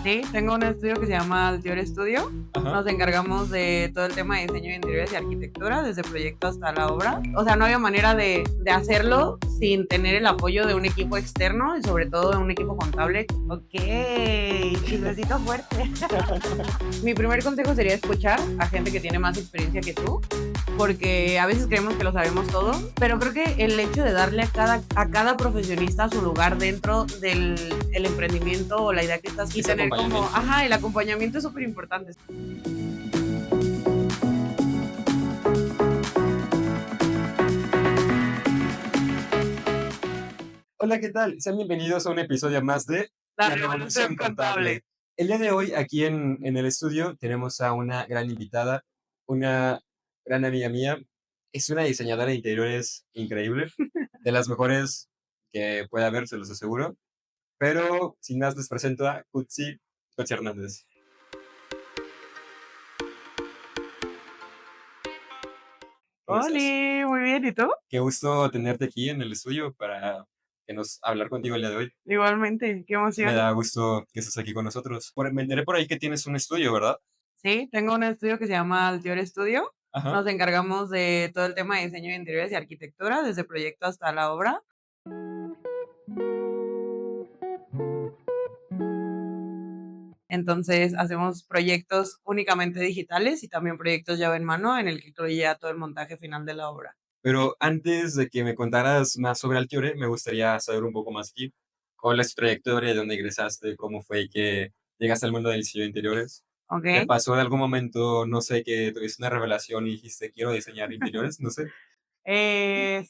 Sí, tengo un estudio que se llama Altior Studio. Ajá. Nos encargamos de todo el tema de diseño de interiores y arquitectura, desde proyecto hasta la obra. O sea, no había manera de hacerlo sin tener el apoyo de un equipo externo y sobre todo de un equipo contable. Ok, chismecito fuerte. Mi primer consejo sería escuchar a gente que tiene más experiencia que tú, porque a veces creemos que lo sabemos todo, pero creo que el hecho de darle a cada profesionista su lugar dentro del el emprendimiento o la idea que estás y Ese tener como, acompañamiento. ajá, el acompañamiento es súper importante. Hola, ¿qué tal? Sean bienvenidos a un episodio más de La La revolución Revolución contable. Contable. El día de hoy, aquí en el estudio, tenemos a una gran invitada, una gran amiga mía. Es una diseñadora de interiores increíble, de las mejores que puede haber, se los aseguro. Pero sin más, les presento a Kutsi Hernández. ¿Cómo estás? Oli, muy bien, ¿y tú? Qué gusto tenerte aquí en el estudio para que nos hablar contigo el día de hoy. Igualmente, qué Me emoción. da gusto que estés aquí con nosotros. Me enteré por ahí que tienes un estudio, ¿verdad? Sí, tengo un estudio que se llama Altior Studio. Ajá. Nos encargamos de todo el tema de diseño de interiores y arquitectura, desde proyecto hasta la obra. Entonces, hacemos proyectos únicamente digitales y también proyectos llave en mano, en el que incluye todo el montaje final de la obra. Pero antes de que me contaras más sobre Altiore, me gustaría saber un poco más aquí. ¿Cuál es tu trayectoria? ¿De dónde ingresaste? ¿Cómo fue que llegaste al mundo del diseño de interiores? ¿Te ¿Ok? pasó de algún momento, no sé, que tuviste una revelación y dijiste, quiero diseñar interiores? No sé.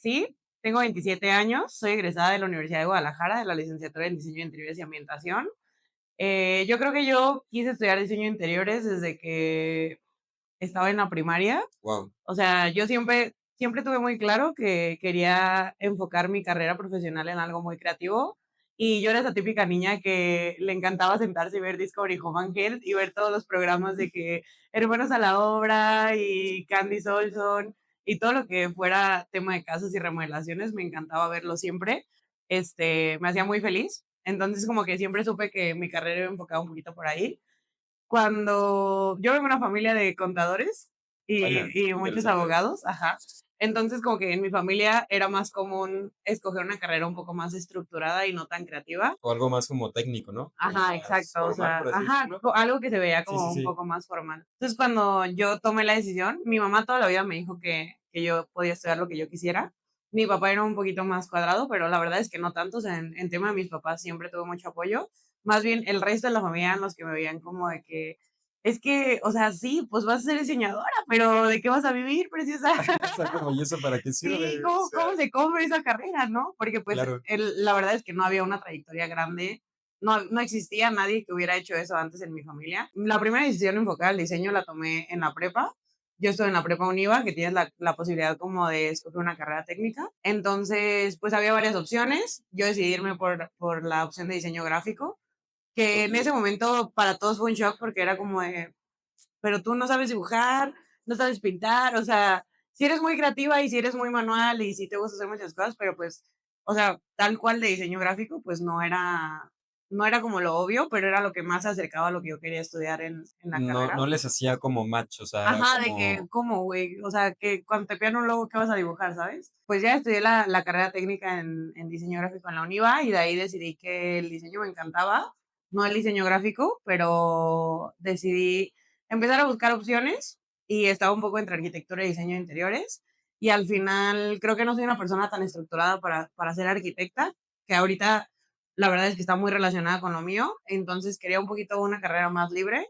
Sí, tengo 27 años, soy egresada de la Universidad de Guadalajara, de la licenciatura en diseño de interiores y ambientación. Yo creo que yo quise estudiar diseño de interiores desde que estaba en la primaria. Wow. O sea, yo siempre tuve muy claro que quería enfocar mi carrera profesional en algo muy creativo, y yo era esa típica niña que le encantaba sentarse y ver Discovery Home and Health y ver todos los programas de que Hermanos a la Obra y Candice Olson y todo lo que fuera tema de casas y remodelaciones, me encantaba verlo siempre. Me hacía muy feliz. Entonces, como que siempre supe que mi carrera iba enfocada un poquito por ahí. Cuando yo vengo de una familia de contadores Vaya, y muchos interesante. abogados, ajá. Entonces, como que en mi familia era más común escoger una carrera un poco más estructurada y no tan creativa. O algo más como técnico, ¿no? Como Ajá, más exacto, o formal, sea, por así ajá, decirlo. algo que se veía Sí, sí, como un sí. poco más formal. Entonces, cuando yo tomé la decisión, mi mamá toda la vida me dijo que yo podía estudiar lo que yo quisiera. Mi papá era un poquito más cuadrado, pero la verdad es que no tanto, o sea, en tema de mis papás siempre tuve mucho apoyo. Más bien el resto de la familia eran los que me veían como de que, es que, o sea, sí, pues vas a ser diseñadora, pero ¿de qué vas a vivir, preciosa? O sea, como, ¿y eso para qué Sí, sirve? O ¿cómo sea, se come esa carrera, no? Porque, pues, claro. la verdad es que no había una trayectoria grande, no existía nadie que hubiera hecho eso antes en mi familia. La primera decisión enfocada al diseño la tomé en la prepa. Yo estuve en la prepa UNIVA, que tienes la posibilidad como de escoger una carrera técnica. Entonces, pues, había varias opciones. Yo decidí irme por la opción de diseño gráfico, que Ok. en ese momento para todos fue un shock, porque era como de, pero tú no sabes dibujar, no sabes pintar, o sea, si eres muy creativa y si eres muy manual y si te gusta hacer muchas cosas, pero pues, o sea, tal cual de diseño gráfico, pues no era como lo obvio, pero era lo que más se acercaba a lo que yo quería estudiar en la No, carrera. no les hacía como match, o sea, Ajá, de que, como ¿cómo, güey? O sea, que cuando te pidan un logo, ¿qué vas a dibujar, sabes? Pues ya estudié la carrera técnica en diseño gráfico en la UNIVA y de ahí decidí que el diseño me encantaba, no el diseño gráfico, pero decidí empezar a buscar opciones y estaba un poco entre arquitectura y diseño de interiores. Y al final creo que no soy una persona tan estructurada para ser arquitecta, que ahorita la verdad es que está muy relacionada con lo mío, entonces quería un poquito una carrera más libre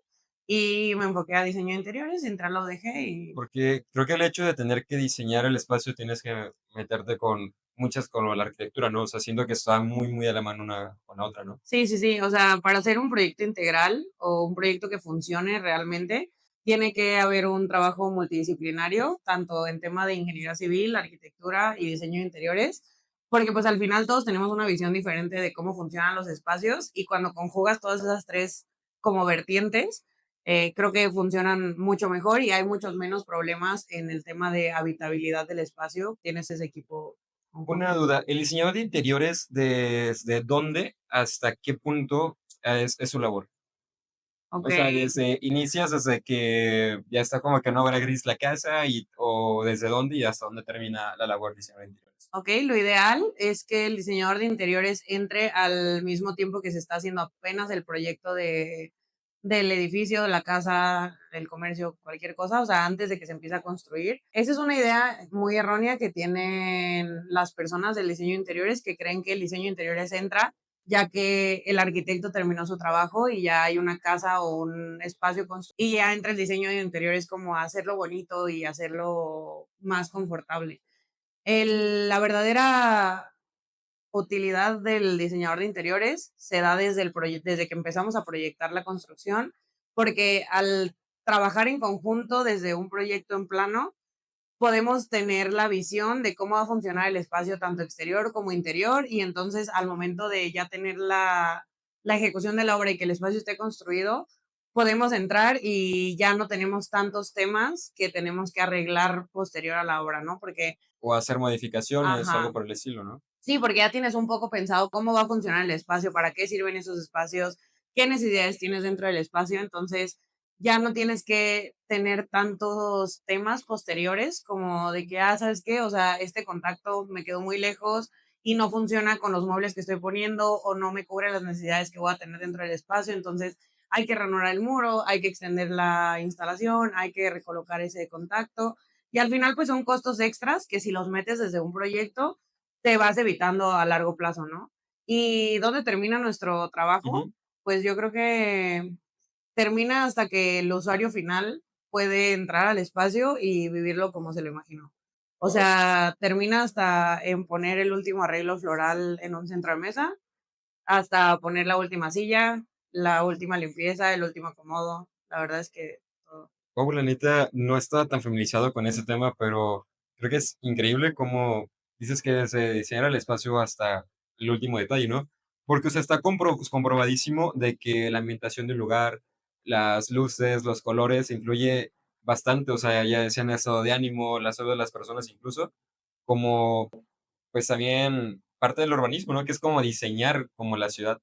y me enfoqué a diseño de interiores, y lo dejé y porque creo que el hecho de tener que diseñar el espacio tienes que meterte con muchas con la arquitectura, ¿no? O sea, siento que está muy, muy a la mano una con la otra, ¿no? sí, sí, sí, o sea, para hacer un proyecto integral o un proyecto que funcione realmente, tiene que haber un trabajo multidisciplinario, tanto en tema de ingeniería civil, arquitectura y diseño de interiores, porque pues al final todos tenemos una visión diferente de cómo funcionan los espacios y cuando conjugas todas esas tres como vertientes, creo que funcionan mucho mejor y hay muchos menos problemas en el tema de habitabilidad del espacio. Tienes ese equipo Una conjunto. duda, ¿el diseñador de interiores desde dónde hasta qué punto es su labor? O Ok. sea, desde inicias desde que ya está como que en obra gris la casa y o desde dónde y hasta dónde termina la labor de diseño de interiores. Ok, lo ideal es que el diseñador de interiores entre al mismo tiempo que se está haciendo apenas el proyecto del edificio, de la casa, el comercio, cualquier cosa, o sea, antes de que se empiece a construir. Esa es una idea muy errónea que tienen las personas del diseño de interiores que creen que el diseño de interiores entra ya que el arquitecto terminó su trabajo y ya hay una casa o un espacio y ya entra el diseño de interiores como a hacerlo bonito y hacerlo más confortable. La verdadera utilidad del diseñador de interiores se da desde que empezamos a proyectar la construcción, porque al trabajar en conjunto desde un proyecto en plano, podemos tener la visión de cómo va a funcionar el espacio tanto exterior como interior y entonces al momento de ya tener la ejecución de la obra y que el espacio esté construido, podemos entrar y ya no tenemos tantos temas que tenemos que arreglar posterior a la obra, ¿no? Porque, O hacer modificaciones o algo ajá, por el estilo, ¿no? sí, porque ya tienes un poco pensado cómo va a funcionar el espacio, para qué sirven esos espacios, qué necesidades tienes dentro del espacio. Entonces, ya no tienes que tener tantos temas posteriores como de que, ¿sabes qué? O sea, este contacto me quedó muy lejos y no funciona con los muebles que estoy poniendo o no me cubre las necesidades que voy a tener dentro del espacio. Entonces, hay que renovar el muro, hay que extender la instalación, hay que recolocar ese contacto. Y al final, pues son costos extras que si los metes desde un proyecto, te vas evitando a largo plazo, ¿no? ¿Y dónde termina nuestro trabajo? Ujú. Pues yo creo que termina hasta que el usuario final puede entrar al espacio y vivirlo como se lo imaginó. O Guau. sea, termina hasta en poner el último arreglo floral en un centro de mesa, hasta poner la última silla, la última limpieza, el último acomodo. La verdad es que todo. Guau, la neta, no estaba tan familiarizado con ese tema, pero creo que es increíble cómo dices que desde diseñar el espacio hasta el último detalle, ¿no? Porque, o sea, está comprobadísimo de que la ambientación del lugar, las luces, los colores, influye bastante, o sea, ya sea en el estado de ánimo, la salud de las personas incluso, como, pues, también parte del urbanismo, ¿no? Que es como diseñar como la ciudad.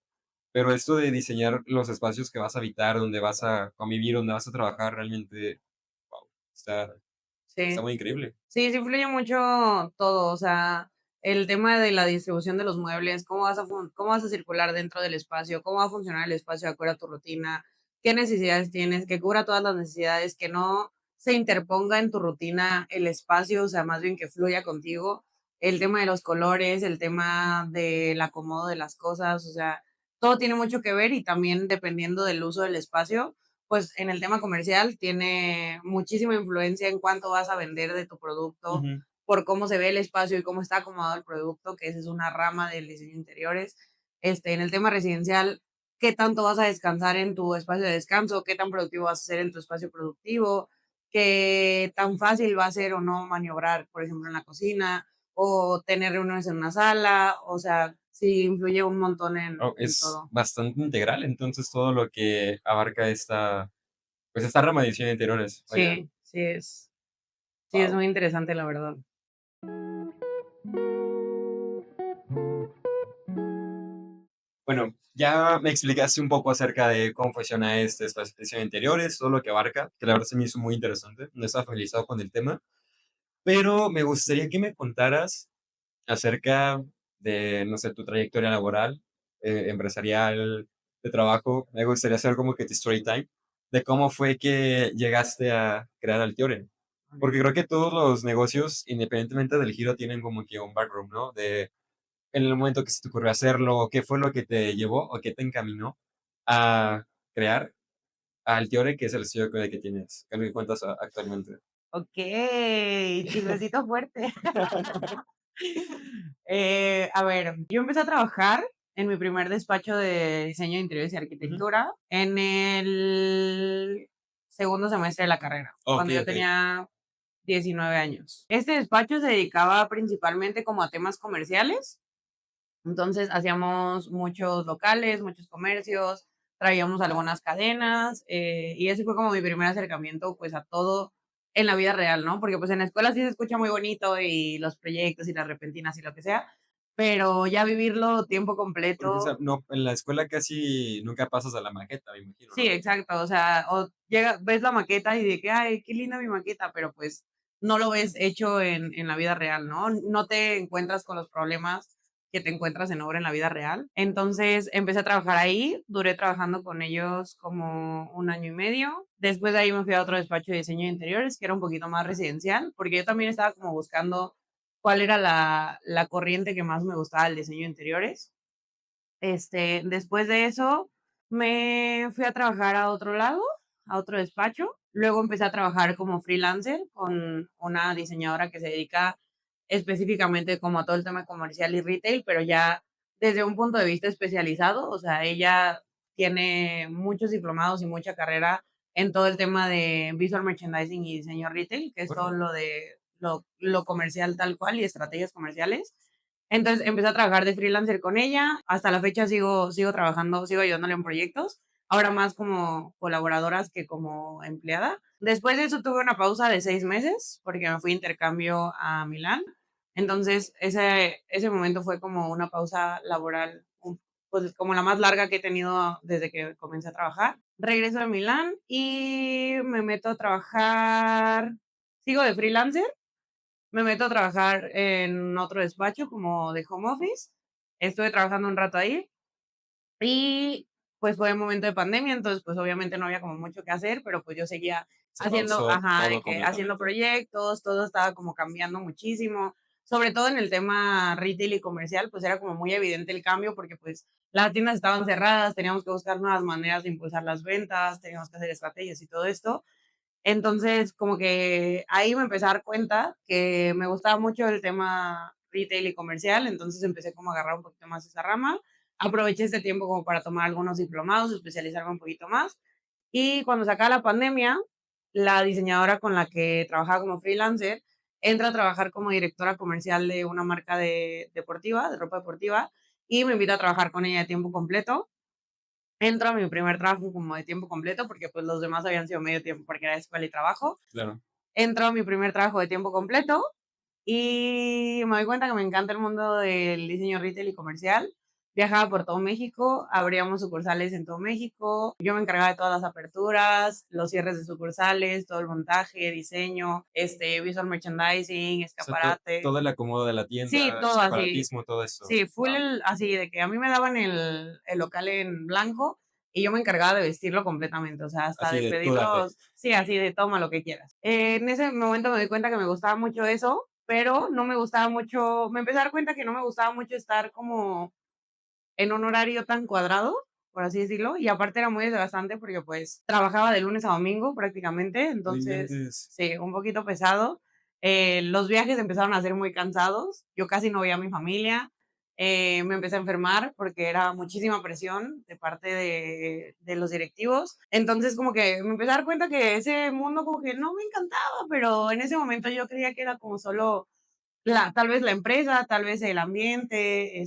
Pero esto de diseñar los espacios que vas a habitar, donde vas a convivir, donde vas a trabajar, realmente, guau, está Sí. muy increíble. Sí, sí influye mucho todo, o sea, el tema de la distribución de los muebles, cómo vas a circular dentro del espacio, cómo va a funcionar el espacio de acuerdo a tu rutina, qué necesidades tienes, que cubra todas las necesidades, que no se interponga en tu rutina el espacio, o sea, más bien que fluya contigo. El tema de los colores, el tema del acomodo de las cosas, o sea, todo tiene mucho que ver y también dependiendo del uso del espacio, pues en el tema comercial tiene muchísima influencia en cuánto vas a vender de tu producto, Ujú. por cómo se ve el espacio y cómo está acomodado el producto, que esa es una rama del diseño de interiores. En el tema residencial, qué tanto vas a descansar en tu espacio de descanso, qué tan productivo vas a ser en tu espacio productivo, qué tan fácil va a ser o no maniobrar, por ejemplo, en la cocina o tener reuniones en una sala, o sea, sí influye un montón Oh, en es todo. bastante integral, entonces, todo lo que abarca esta, pues, esta rama de diseño de interiores, vaya. Sí, sí, es Guau. muy interesante, la verdad. Bueno, ya me explicaste un poco acerca de cómo funciona este espacio de diseño de interiores, todo lo que abarca, que la verdad se me hizo muy interesante, no estaba familiarizado con el tema, pero me gustaría que me contaras acerca de, no sé, tu trayectoria laboral, empresarial, de trabajo. Me gustaría hacer como que tu story time de cómo fue que llegaste a crear Altiore. Porque creo que todos los negocios, independientemente del giro, tienen como que un background, ¿no? De en el momento que se te ocurrió hacerlo, qué fue lo que te llevó o qué te encaminó a crear Altiore, que es el estudio que tienes, que me cuentas actualmente. Okey, chismecito fuerte. A ver, yo empecé a trabajar en mi primer despacho de diseño de interiores y Ujú. arquitectura en el segundo semestre de la carrera, Ok, cuando yo ok. tenía 19 años. Este despacho se dedicaba principalmente como a temas comerciales. Entonces, hacíamos muchos locales, muchos comercios, traíamos algunas cadenas, y ese fue como mi primer acercamiento, pues, a todo en la vida real, ¿no? Porque, pues, en la escuela sí se escucha muy bonito y los proyectos y las repentinas y lo que sea, pero ya vivirlo tiempo Porque, o sea, completo. no, en la escuela casi nunca pasas a la maqueta, me imagino, Sí, ¿no? exacto, o sea, o llega ves la maqueta y de que: "Ay, qué linda mi maqueta", pero, pues, no lo ves hecho en la vida real, ¿no? No te encuentras con los problemas que te encuentras en obra en la vida real. Entonces, empecé a trabajar ahí, duré trabajando con ellos como 1 año y medio. Después de ahí me fui a otro despacho de diseño de interiores, que era un poquito más residencial, porque yo también estaba como buscando cuál era la corriente que más me gustaba del diseño de interiores. Después de eso, me fui a trabajar a otro lado, a otro despacho. Luego empecé a trabajar como freelancer con una diseñadora que se dedica específicamente como a todo el tema comercial y retail, pero ya desde un punto de vista especializado. O sea, ella tiene muchos diplomados y mucha carrera en todo el tema de visual merchandising y diseño retail, que es todo Órale, lo de lo comercial tal cual y estrategias comerciales. Entonces, empecé a trabajar de freelancer con ella. Hasta la fecha sigo trabajando, sigo ayudándole en proyectos, ahora más como colaboradoras que como empleada. Después de eso, tuve una pausa de 6 meses, porque me fui de intercambio a Milán. Entonces, ese momento fue como una pausa laboral, pues, como la más larga que he tenido desde que comencé a trabajar. Regreso a Milán y me meto a trabajar, sigo de freelancer, me meto a trabajar en otro despacho como de home office. Estuve trabajando un rato ahí y, pues, fue el momento de pandemia, entonces, pues, obviamente no había como mucho que hacer, pero, pues, yo seguía se haciendo, pausó ajá, de todo que haciendo completamente. proyectos, todo estaba como cambiando muchísimo, sobre todo en el tema retail y comercial, pues, era como muy evidente el cambio porque, pues, las tiendas estaban cerradas, teníamos que buscar nuevas maneras de impulsar las ventas, teníamos que hacer estrategias y todo esto. Entonces, como que ahí me empecé a dar cuenta que me gustaba mucho el tema retail y comercial, entonces empecé como a agarrar un poquito más esa rama. Aproveché este tiempo como para tomar algunos diplomados, especializarme un poquito más. Y cuando se acaba la pandemia, la diseñadora con la que trabajaba como freelancer entra a trabajar como directora comercial de una marca deportiva, de ropa deportiva, y me invita a trabajar con ella de tiempo completo. Entro a mi primer trabajo como de tiempo completo, porque, pues, los demás habían sido medio tiempo, porque era escuela y trabajo. Claro. Entro a mi primer trabajo de tiempo completo y me doy cuenta que me encanta el mundo del diseño retail y comercial. Viajaba por todo México, abríamos sucursales en todo México. Yo me encargaba de todas las aperturas, los cierres de sucursales, todo el montaje, diseño, visual merchandising, O sea, escaparate. todo el acomodo de la Sí, tienda, todo así. escaparatismo, todo eso. Sí, full Guau. así de que a mí me daban el local en blanco y yo me encargaba de vestirlo completamente, o sea, hasta Así de de tú date. pedirlos, sí, así de toma lo que quieras. En ese momento me di cuenta que me gustaba mucho eso, pero no me gustaba mucho, me empecé a dar cuenta que no me gustaba mucho estar como en un horario tan cuadrado, por así decirlo, y aparte era muy desgastante porque, pues, trabajaba de lunes a domingo prácticamente, No entonces, inventes. sí, un poquito pesado. Los viajes empezaron a ser muy cansados, yo casi no veía a mi familia, me empecé a enfermar porque era muchísima presión de parte de los directivos. Entonces, como que me empecé a dar cuenta que ese mundo como que no me encantaba, pero en ese momento yo creía que era como solo tal vez la empresa, tal vez el ambiente,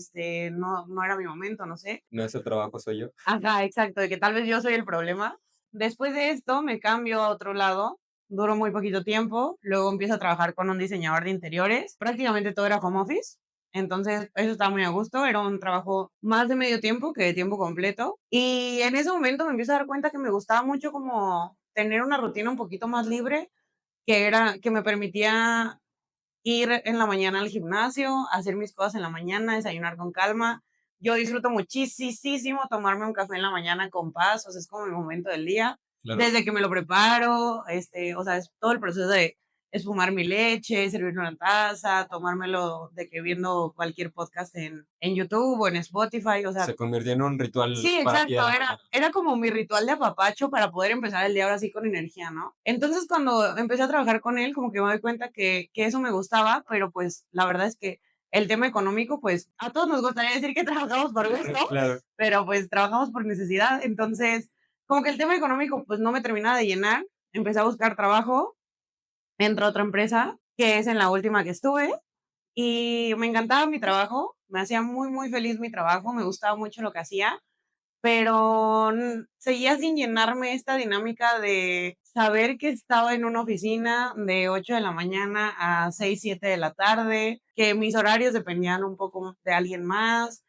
no era mi momento, no sé. No es el trabajo, soy yo. Ajá, exacto, de que tal vez yo soy el problema. Después de esto me cambio a otro lado, duró muy poquito tiempo, luego empiezo a trabajar con un diseñador de interiores, prácticamente todo era home office, entonces eso estaba muy a gusto, era un trabajo más de medio tiempo que de tiempo completo, y en ese momento me empiezo a dar cuenta que me gustaba mucho como tener una rutina un poquito más libre, que me permitía ir en la mañana al gimnasio, hacer mis cosas en la mañana, desayunar con calma. Yo disfruto muchisísimo tomarme un café en la mañana con paz, o sea, es como mi momento del día. Claro. Desde que me lo preparo, o sea, es todo el proceso de esfumar mi leche, servirlo en una taza, tomármelo de que viendo cualquier podcast en YouTube o en Spotify, o sea, Se convirtió en un ritual sí, para ti de exacto, la era mañana. era como mi ritual de apapacho para poder empezar el día ahora sí con energía, ¿no? Entonces, cuando empecé a trabajar con él, como que me doy cuenta que eso me gustaba, pero, pues, la verdad es que el tema económico, pues, a todos nos gustaría decir que trabajamos por gusto, Claro. pero, pues, trabajamos por necesidad. Entonces, como que el tema económico, pues, no me terminaba de llenar. Empecé a buscar trabajo, entré a otra empresa, que es en la última que estuve, y me encantaba mi trabajo, me hacía muy, muy feliz mi trabajo, me gustaba mucho lo que hacía, pero seguía sin llenarme esta dinámica de saber que estaba en una oficina de 8 de la mañana a 6 7 de la tarde, que mis horarios dependían un poco de alguien más.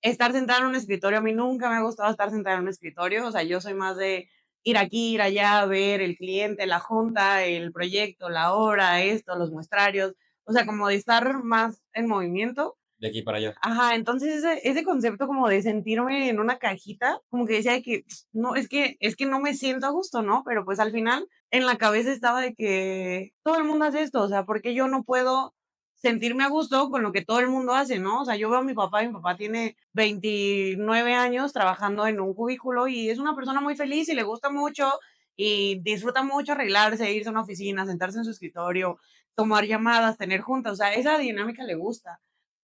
Estar sentada en un escritorio, a mí nunca me ha gustado estar sentada en un escritorio, o sea, yo soy más de ir aquí, ir allá, ver el cliente, la junta, el proyecto, la obra, esto, los muestrarios, o sea, como de estar más en movimiento. De aquí para allá. Ajá, entonces ese concepto como de sentirme en una cajita, como que decía de que no, es que no me siento a gusto, ¿no? Pero pues al final en la cabeza estaba de que todo el mundo hace esto, o sea, ¿por qué yo no puedo sentirme a gusto con lo que todo el mundo hace, ¿no? O sea, yo veo a mi papá tiene 29 años trabajando en un cubículo y es una persona muy feliz y le gusta mucho y disfruta mucho arreglarse, irse a una oficina, sentarse en su escritorio, tomar llamadas, tener juntas, o sea, esa dinámica le gusta.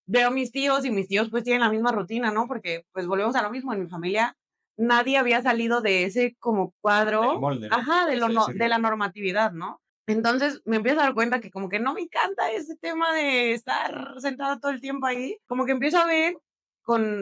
Veo a mis tíos y mis tíos, pues, tienen la misma rutina, ¿no? Porque, pues, volvemos a lo mismo, en mi familia nadie había salido de ese como Del cuadro molde, ¿no? ajá, Por así de decirlo. la normatividad, ¿no? Entonces, me empiezo a dar cuenta que como que no me encanta ese tema de estar sentada todo el tiempo ahí, como que empiezo a ver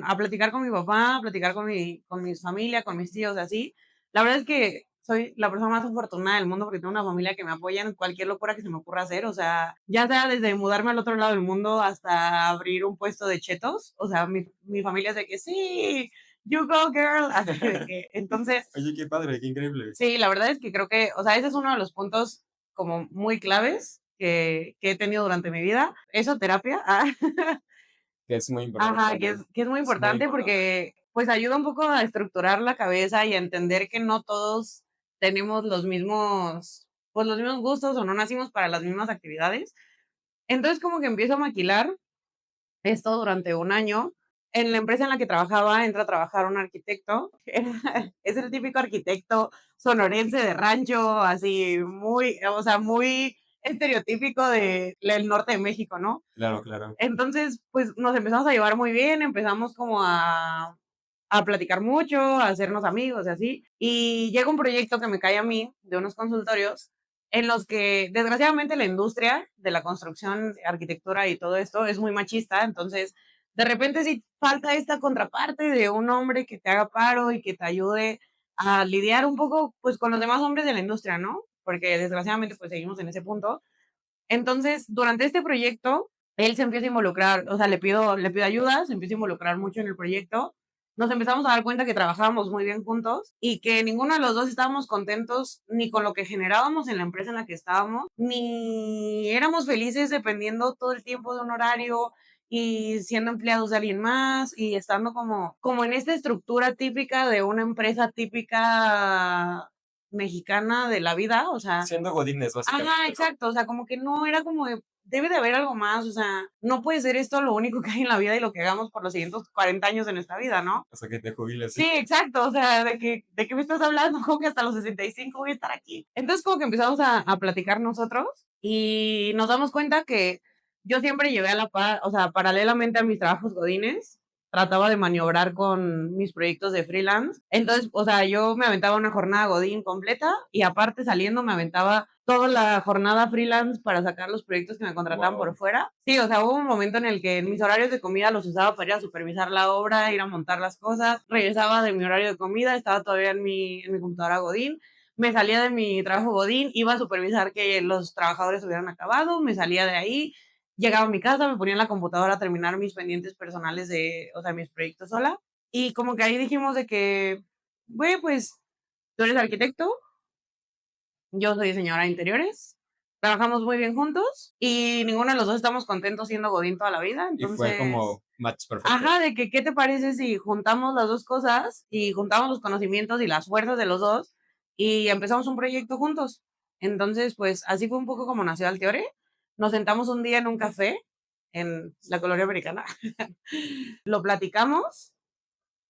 a platicar con mi papá, a platicar con mis familia, con mis tíos, así. La verdad es que soy la persona más afortunada del mundo porque tengo una familia que me apoya en cualquier locura que se me ocurra hacer, o sea, ya sea desde mudarme al otro lado del mundo hasta abrir un puesto de chetos, o sea, mi familia es de que sí, you go girl, así de que, entonces, Oye, qué padre, qué increíble. sí, la verdad es que creo que, o sea, ese es uno de los puntos como muy claves que he tenido durante mi vida. Eso, terapia. Que es muy importante Ajá, también. que es muy Es muy importante importante. porque, pues, ayuda un poco a estructurar la cabeza y a entender que no todos tenemos los mismos, pues, los mismos gustos o no nacimos para las mismas actividades. Entonces, como que empiezo a maquilar esto durante un año. En la empresa en la que trabajaba, entra a trabajar un arquitecto, es el típico arquitecto sonorense de rancho, así muy, o sea, muy estereotípico del norte de México, ¿no? Claro, claro. Entonces, pues, nos empezamos a llevar muy bien, empezamos como a platicar mucho, a hacernos amigos y así. Y llega un proyecto que me cae a mí, de unos consultorios, en los que, desgraciadamente, la industria de la construcción, arquitectura y todo esto es muy machista. Entonces, de repente, sí falta esta contraparte de un hombre que te haga paro y que te ayude a lidiar un poco, pues, con los demás hombres de la industria, ¿no? Porque, desgraciadamente, pues, seguimos en ese punto. Entonces, durante este proyecto, él se empieza a involucrar, o sea, le pido ayuda, se empieza a involucrar mucho en el proyecto. Nos empezamos a dar cuenta que trabajábamos muy bien juntos y que ninguno de los 2 estábamos contentos ni con lo que generábamos en la empresa en la que estábamos, ni éramos felices dependiendo todo el tiempo de un horario y siendo empleados de alguien más y estando como en esta estructura típica de una empresa típica mexicana de la vida, o sea, Siendo godines, ajá, básicamente, ¿no? exacto, o sea, como que no era como de, debe de haber algo más, o sea, no puede ser esto lo único que hay en la vida y lo que hagamos por los siguientes 40 años de nuestra vida, ¿no? Hasta que te jubiles, sí. Sí, exacto, o sea, ¿de qué me estás hablando? Como que hasta los 65 voy a estar aquí. Entonces, como que empezamos a platicar nosotros y nos damos cuenta que yo siempre llevé a la par, o sea, paralelamente a mis trabajos godines, trataba de maniobrar con mis proyectos de freelance. Entonces, o sea, yo me aventaba una jornada godín completa y aparte saliendo me aventaba toda la jornada freelance para sacar los proyectos que me contrataban por Wow. fuera. Sí, o sea, hubo un momento en el que mis horarios de comida los usaba para ir a supervisar la obra, ir a montar las cosas, regresaba de mi horario de comida, estaba todavía en mi computadora godín, me salía de mi trabajo godín, iba a supervisar que los trabajadores hubieran acabado, me salía de ahí, llegaba a mi casa, me ponía en la computadora a terminar mis pendientes personales o sea, mis proyectos sola. Y como que ahí dijimos de que, güey, pues tú eres arquitecto, yo soy diseñadora de interiores, trabajamos muy bien juntos y ninguno de los 2 estamos contentos siendo godín toda la vida. Y fue Entonces, como match perfecto. ajá, de que, ¿qué te parece si juntamos las 2 cosas y juntamos los conocimientos y las fuerzas de los 2 y empezamos un proyecto juntos? Entonces, pues, así fue un poco como nació Alteore. Nos sentamos un día en un café en la colonia americana, lo platicamos,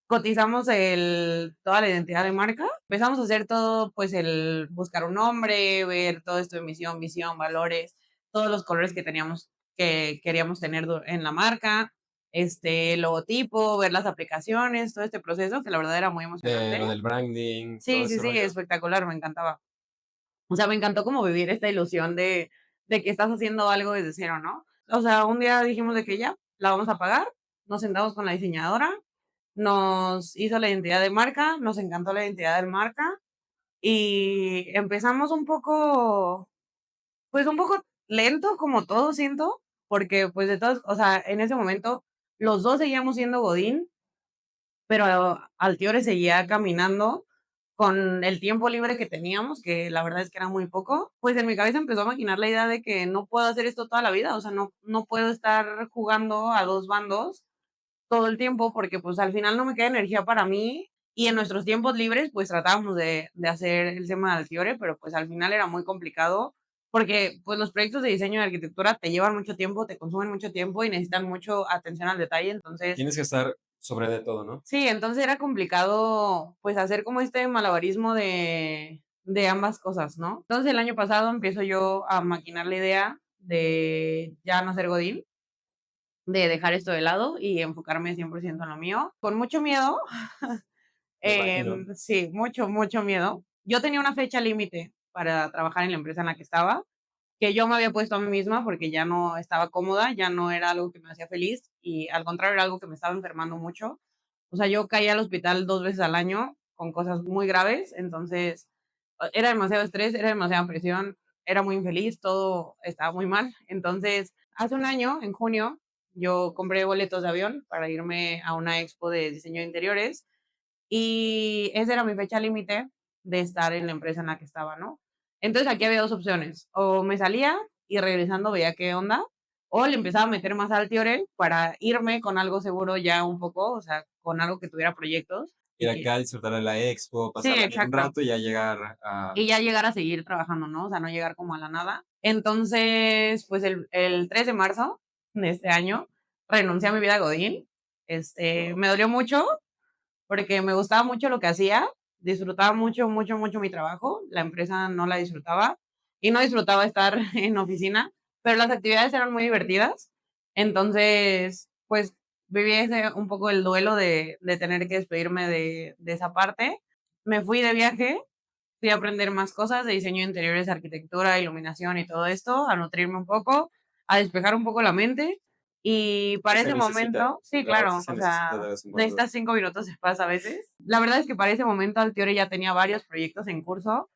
cotizamos toda la identidad de marca, empezamos a hacer todo, pues el buscar un nombre, ver todo esto de misión, visión, valores, todos los colores que queríamos tener en la marca, logotipo, ver las aplicaciones, todo este proceso que la verdad era muy De emocionante. lo del branding, todo Sí, sí, ese sí, rollo. espectacular, me encantaba. O sea, me encantó como vivir esta ilusión de que estás haciendo algo desde cero, ¿no? O sea, un día dijimos de que ya, la vamos a pagar, nos sentamos con la diseñadora, nos hizo la identidad de marca, nos encantó la identidad de marca y empezamos un poco, pues un poco lento como todo siento, porque pues de todas, o sea, en ese momento los dos seguíamos siendo Godín, pero Altiore seguía caminando con el tiempo libre que teníamos, que la verdad es que era muy poco. Pues en mi cabeza empezó a maquinar la idea de que no puedo hacer esto toda la vida, o sea, no puedo estar jugando a dos bandos todo el tiempo porque pues al final no me queda energía para mí y en nuestros tiempos libres pues tratábamos de hacer el tema de Altiore, pero pues al final era muy complicado porque pues los proyectos de diseño y arquitectura te llevan mucho tiempo, te consumen mucho tiempo y necesitan mucho atención al detalle, entonces Tienes que estar sobre de todo, ¿no? sí, entonces era complicado pues hacer como este malabarismo de ambas cosas, ¿no? Entonces el año pasado empiezo yo a maquinar la idea de ya no ser Godín, de dejar esto de lado y enfocarme 100% en lo mío, con mucho miedo, Me imagino. sí, mucho, mucho miedo. Yo tenía una fecha límite para trabajar en la empresa en la que estaba, que yo me había puesto a mí misma porque ya no estaba cómoda, ya no era algo que me hacía feliz y al contrario era algo que me estaba enfermando mucho. O sea, yo caía al hospital 2 veces al año con cosas muy graves, entonces era demasiado estrés, era demasiada presión, era muy infeliz, todo estaba muy mal. Entonces, hace un año, en junio, yo compré boletos de avión para irme a una expo de diseño de interiores y esa era mi fecha límite de estar en la empresa en la que estaba, ¿no? Entonces aquí había dos opciones, o me salía y regresando veía qué onda, o le empezaba a meter más al Tiore para irme con algo seguro ya un poco, o sea, con algo que tuviera proyectos Ir y que acá, disfrutar de la expo, sí, pasarla bien un exacto. rato y ya llegar a... Y ya llegar a seguir trabajando, ¿no? O sea, no llegar como a la nada. Entonces, pues el 3 de marzo de este año renuncié a mi vida Godín. Wow. Me dolió mucho, porque me gustaba mucho lo que hacía, disfrutaba mucho, mucho, mucho mi trabajo, la empresa no la disfrutaba y no disfrutaba estar en oficina, pero las actividades eran muy divertidas, entonces, pues viví ese, un poco el duelo de tener que despedirme de esa parte. Me fui de viaje, fui a aprender más cosas de diseño de interiores, arquitectura, iluminación y todo esto, a nutrirme un poco, a despejar un poco la mente. Y Que para se ese necesita, momento, sí, la verdad sí claro, se o necesita sea, de vez en de cuando. estas 5 minutos se pasa a veces. La verdad es que para ese momento Altiore ya tenía varios proyectos en curso,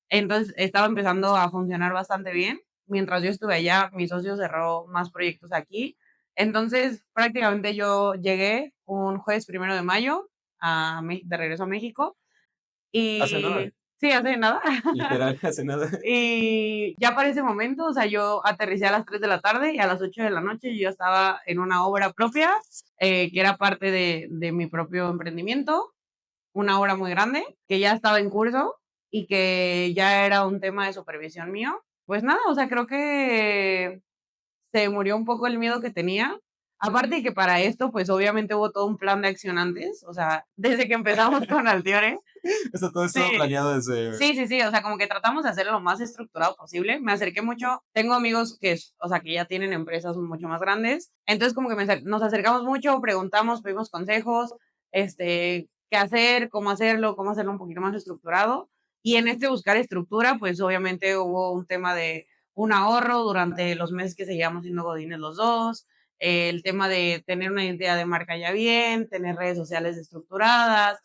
entonces estaba empezando a funcionar bastante bien. Mientras yo estuve allá, mi socio cerró más proyectos aquí. Entonces, prácticamente yo llegué un jueves 1 de mayo de regreso a México Hace nada, y sí, hace nada. literal, hace nada. Y ya para ese momento, o sea, yo aterricé a las 3 de la tarde y a las 8 de la noche yo ya estaba en una obra propia, que era parte de mi propio emprendimiento, una obra muy grande, que ya estaba en curso y que ya era un tema de supervisión mío. Pues nada, o sea, creo que se murió un poco el miedo que tenía. Aparte de que para esto, pues obviamente hubo todo un plan de acción antes, o sea, desde que empezamos con Altiore. Esto todo Sí, estaba planeado desde... sí, sí, sí, o sea, como que tratamos de hacerlo lo más estructurado posible. Me acerqué mucho, tengo amigos que, o sea, que ya tienen empresas mucho más grandes, entonces como que nos acercamos mucho, preguntamos, pedimos consejos, qué hacer, cómo hacerlo un poquito más estructurado. Y en este buscar estructura, pues obviamente hubo un tema de un ahorro durante los meses que seguíamos siendo godines los dos, el tema de tener una identidad de marca ya bien, tener redes sociales estructuradas,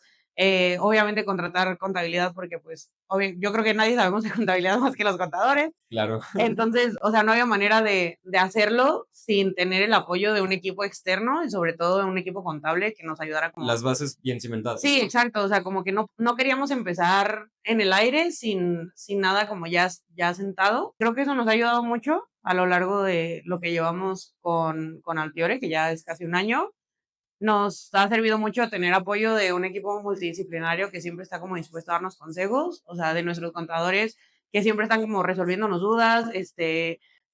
obviamente contratar contabilidad porque pues yo creo que nadie sabemos de contabilidad más que los contadores. Claro, Entonces, o sea, no había manera de hacerlo sin tener el apoyo de un equipo externo y sobre todo de un equipo contable que nos ayudara como... las bases bien cimentadas, Sí, ¿no? exacto, o sea, como que no queríamos empezar en el aire sin nada como ya sentado. Creo que eso nos ha ayudado mucho a lo largo de lo que llevamos con Altiore, que ya es casi un año. Nos ha servido mucho tener apoyo de un equipo multidisciplinario que siempre está como dispuesto a darnos consejos, o sea, de nuestros contadores que siempre están como resolviéndonos dudas,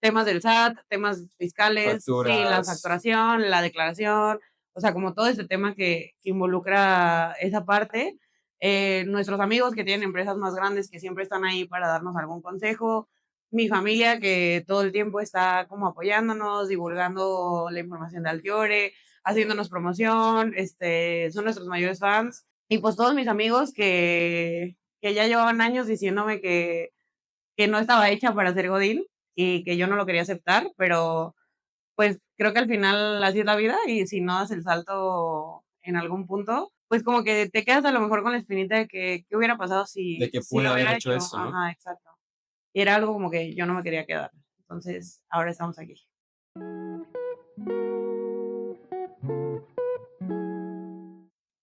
temas del SAT, temas fiscales, sí, la Facturas, facturación, la declaración, o sea, como todo este tema que involucra esa parte. Nuestros amigos que tienen empresas más grandes que siempre están ahí para darnos algún consejo. Mi familia que todo el tiempo está como apoyándonos, divulgando la información de Altiore, haciéndonos promoción, son nuestros mayores fans. Y pues todos mis amigos que ya llevaban años diciéndome que no estaba hecha para ser Godín y que yo no lo quería aceptar, pero pues creo que al final así es la vida y si no das el salto en algún punto, pues como que te quedas a lo mejor con la espinita de que, ¿qué hubiera pasado de si, que si pude lo haber hubiera hecho hecho? esto, ¿no? Ajá, exacto. Y era algo como que yo no me quería quedar. Entonces, ahora estamos aquí.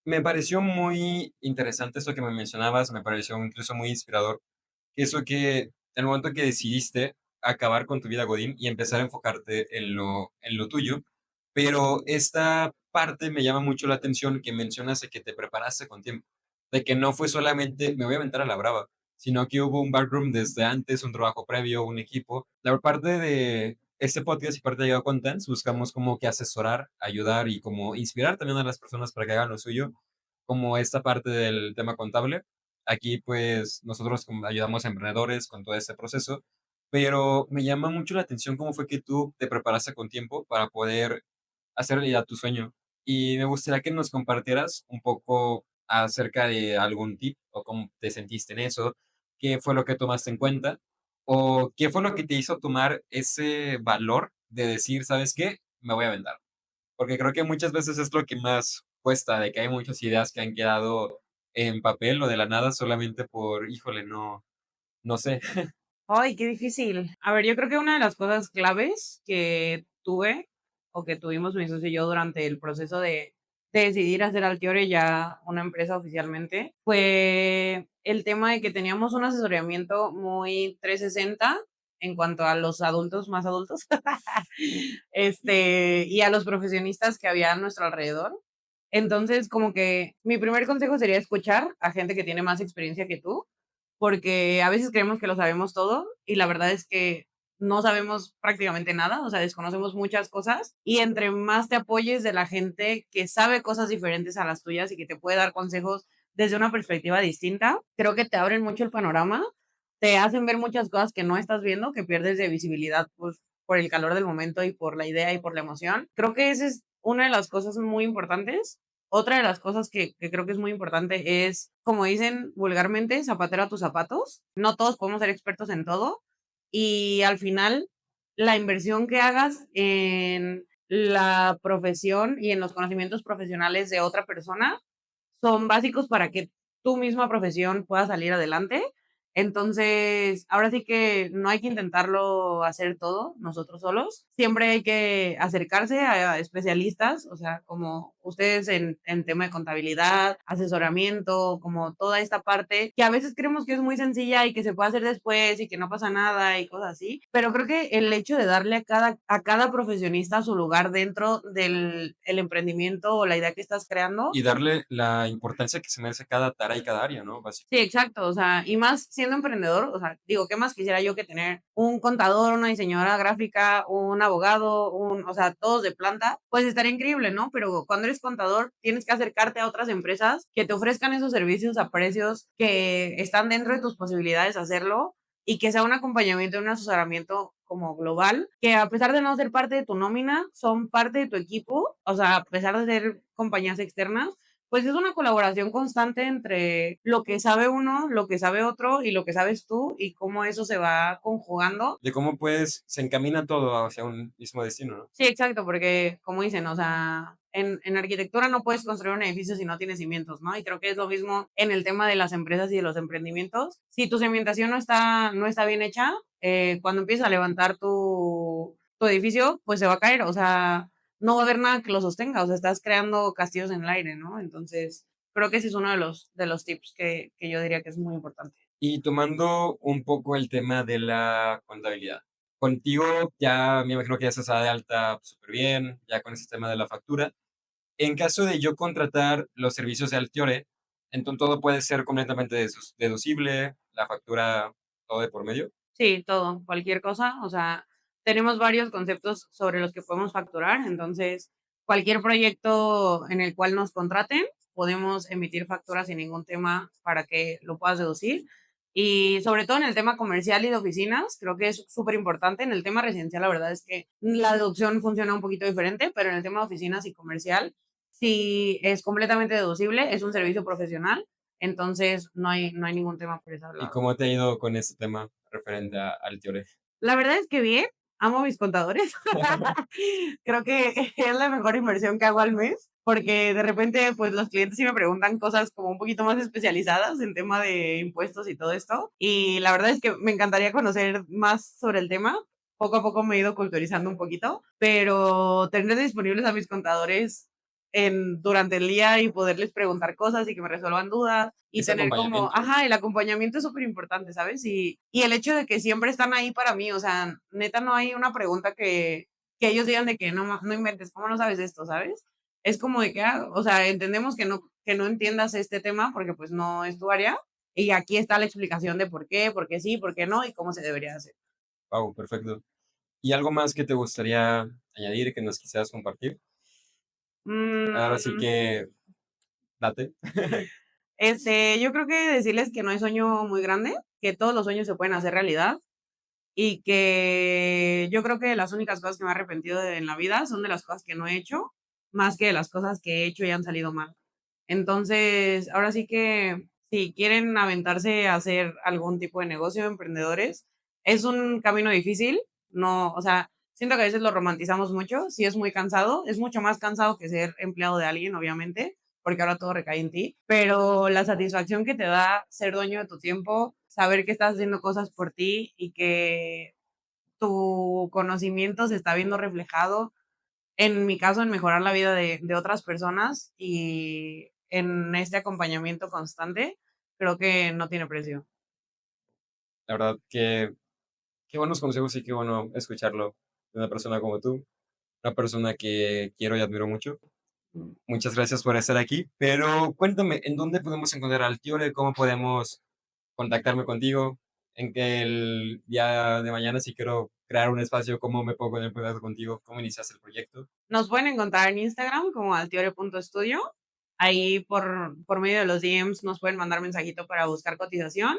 Me pareció muy interesante eso que me mencionabas, me pareció incluso muy inspirador. Eso que en el momento que decidiste acabar con tu vida Godín y empezar a enfocarte en lo tuyo, pero esta parte me llama mucho la atención que mencionas de que te preparaste con tiempo, de que no fue solamente me voy a aventar a la brava, sino que hubo un backroom desde antes, un trabajo previo, un equipo. La parte de este podcast y parte de Yo Contents buscamos como que asesorar, ayudar y como inspirar también a las personas para que hagan lo suyo, como esta parte del tema contable. Aquí, pues, nosotros como ayudamos a emprendedores con todo este proceso, pero me llama mucho la atención cómo fue que tú te preparaste con tiempo para poder hacer realidad tu sueño. Y me gustaría que nos compartieras un poco acerca de algún tip o cómo te sentiste en eso, qué fue lo que tomaste en cuenta o qué fue lo que te hizo tomar ese valor de decir, ¿sabes qué? Me voy a aventar. Porque creo que muchas veces es lo que más cuesta, de que hay muchas ideas que han quedado en papel o de la nada solamente por, híjole, no sé. Ay, qué difícil. A ver, yo creo que una de las cosas claves que tuve o que tuvimos mi socio y yo durante el proceso de decidir hacer Altiore ya una empresa oficialmente fue el tema de que teníamos un asesoramiento muy 360 en cuanto a los adultos más adultos y a los profesionistas que había a nuestro alrededor. Entonces, como que mi primer consejo sería escuchar a gente que tiene más experiencia que tú, porque a veces creemos que lo sabemos todo y la verdad es que no sabemos prácticamente nada, o sea, desconocemos muchas cosas y entre más te apoyes de la gente que sabe cosas diferentes a las tuyas y que te puede dar consejos desde una perspectiva distinta, creo que te abren mucho el panorama, te hacen ver muchas cosas que no estás viendo, que pierdes de visibilidad, pues, por el calor del momento y por la idea y por la emoción. Creo que esa es una de las cosas muy importantes. Otra de las cosas que creo que es muy importante es, como dicen vulgarmente, zapatero a tus zapatos. No todos podemos ser expertos en todo y al final la inversión que hagas en la profesión y en los conocimientos profesionales de otra persona son básicos para que tu misma profesión pueda salir adelante. Entonces, ahora sí que no hay que intentarlo hacer todo nosotros solos. Siempre hay que acercarse a especialistas, o sea, como ustedes en tema de contabilidad, asesoramiento, como toda esta parte que a veces creemos que es muy sencilla y que se puede hacer después y que no pasa nada y cosas así. Pero creo que el hecho de darle a cada profesionista su lugar dentro del el emprendimiento o la idea que estás creando. Y darle la importancia que se merece cada tarea y cada área, ¿no? Sí, exacto, o sea, y más siendo emprendedor, o sea, digo, ¿qué más quisiera yo que tener un contador, una diseñadora gráfica, un abogado, o sea, todos de planta? Pues estaría increíble, ¿no? Pero cuando eres contador, tienes que acercarte a otras empresas que te ofrezcan esos servicios a precios que están dentro de tus posibilidades hacerlo y que sea un acompañamiento, un asesoramiento como global, que a pesar de no ser parte de tu nómina, son parte de tu equipo, o sea, a pesar de ser compañías externas, pues es una colaboración constante entre lo que sabe uno, lo que sabe otro y lo que sabes tú y cómo eso se va conjugando. De cómo pues se encamina todo hacia un mismo destino, ¿no? Sí, exacto, porque como dicen, o sea, en arquitectura no puedes construir un edificio si no tienes cimientos, ¿no? Y creo que es lo mismo en el tema de las empresas y de los emprendimientos. Si tu cimentación no está bien hecha, cuando empiezas a levantar tu edificio, pues se va a caer, o sea, no va a haber nada que lo sostenga, o sea, estás creando castillos en el aire, ¿no? Entonces, creo que ese es uno de los tips que yo diría que es muy importante. Y tomando un poco el tema de la contabilidad. Contigo ya me imagino que ya se da de alta súper bien, ya con ese tema de la factura. En caso de yo contratar los servicios de Altiore, entonces todo puede ser completamente deducible, la factura, todo de por medio. Sí, todo, cualquier cosa. O sea, tenemos varios conceptos sobre los que podemos facturar. Entonces, cualquier proyecto en el cual nos contraten, podemos emitir facturas sin ningún tema para que lo puedas deducir. Y sobre todo en el tema comercial y de oficinas, creo que es súper importante. En el tema residencial, la verdad es que la deducción funciona un poquito diferente, pero en el tema de oficinas y comercial, sí es completamente deducible, es un servicio profesional, entonces no hay ningún tema por ese ¿Y lado. cómo te ha ido con este tema referente a Altiore? La verdad es que bien, Amo mis contadores. Creo que es la mejor inversión que hago al mes, porque de repente, pues, los clientes sí me preguntan cosas como un poquito más especializadas en tema de impuestos y todo esto, y la verdad es que me encantaría conocer más sobre el tema. Poco a poco me he ido culturizando un poquito, pero tener disponibles a mis contadores durante el día y poderles preguntar cosas y que me resuelvan dudas y Ese tener como, acompañamiento. ajá, el acompañamiento es súper importante, ¿sabes? Y el hecho de que siempre están ahí para mí, o sea, neta no hay una pregunta que ellos digan de que no inventes, ¿cómo no sabes esto? ¿Sabes? Es como de que, o sea, entendemos que no entiendas este tema porque pues no es tu área y aquí está la explicación de por qué sí, por qué no y cómo se debería hacer. Wow, perfecto. ¿Y algo más que te gustaría añadir, que nos quisieras compartir? Ahora sí Mm, que date. yo creo que decirles que no hay sueño muy grande, que todos los sueños se pueden hacer realidad y que yo creo que las únicas cosas que me he arrepentido en la vida son de las cosas que no he hecho, más que de las cosas que he hecho y han salido mal. Entonces, ahora sí que si quieren aventarse a hacer algún tipo de negocio, emprendedores, es un camino difícil, no, o sea, siento que a veces lo romantizamos mucho, sí es muy cansado, es mucho más cansado que ser empleado de alguien, obviamente, porque ahora todo recae en ti, pero la satisfacción que te da ser dueño de tu tiempo, saber que estás haciendo cosas por ti y que tu conocimiento se está viendo reflejado, en mi caso, en mejorar la vida de otras personas y en este acompañamiento constante, creo que no tiene precio. La verdad que qué buenos consejos y qué bueno escucharlo de una persona como tú, una persona que quiero y admiro mucho. Mm. Muchas gracias por estar aquí, pero cuéntame, ¿en dónde podemos encontrar al Tiore? ¿Cómo podemos contactarme contigo? En que el día de mañana, si quiero crear un espacio, ¿cómo me puedo poner en contacto contigo? ¿Cómo iniciaste el proyecto? Nos pueden encontrar en Instagram como altiore.studio. Ahí por medio de los DMs nos pueden mandar mensajito para buscar cotización.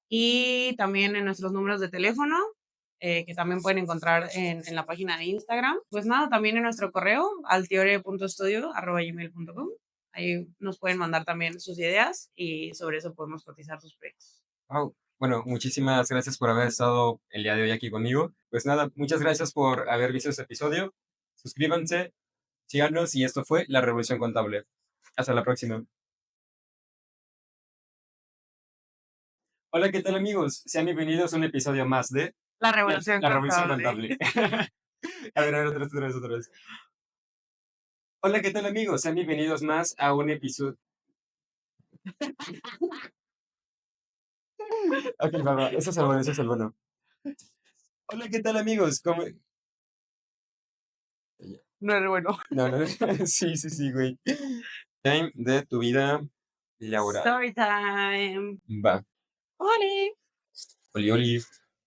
Y también en nuestros números de teléfono, que también pueden encontrar en la página de Instagram. Pues nada, también en nuestro correo, altiore.studio@gmail.com. Ahí nos pueden mandar también sus ideas y sobre eso podemos cotizar sus precios. Wow. Bueno, muchísimas gracias por haber estado el día de hoy aquí conmigo. Pues nada, muchas gracias por haber visto este episodio. Suscríbanse, síganos y esto fue La Revolución Contable. Hasta la próxima. Hola, ¿qué tal amigos? Sean bienvenidos a un episodio más de La revolución La Revolución contable. Contable. A ver, otra vez. Hola, ¿qué tal amigos? Sean bienvenidos más a un episodio. Ok, va, eso es el bueno, eso es el bueno. Hola, ¿qué tal amigos? ¿Cómo? No es bueno. No, no, sí, sí, sí, güey. Time de tu vida laboral. Story time. Va. Oli. Oli, oli.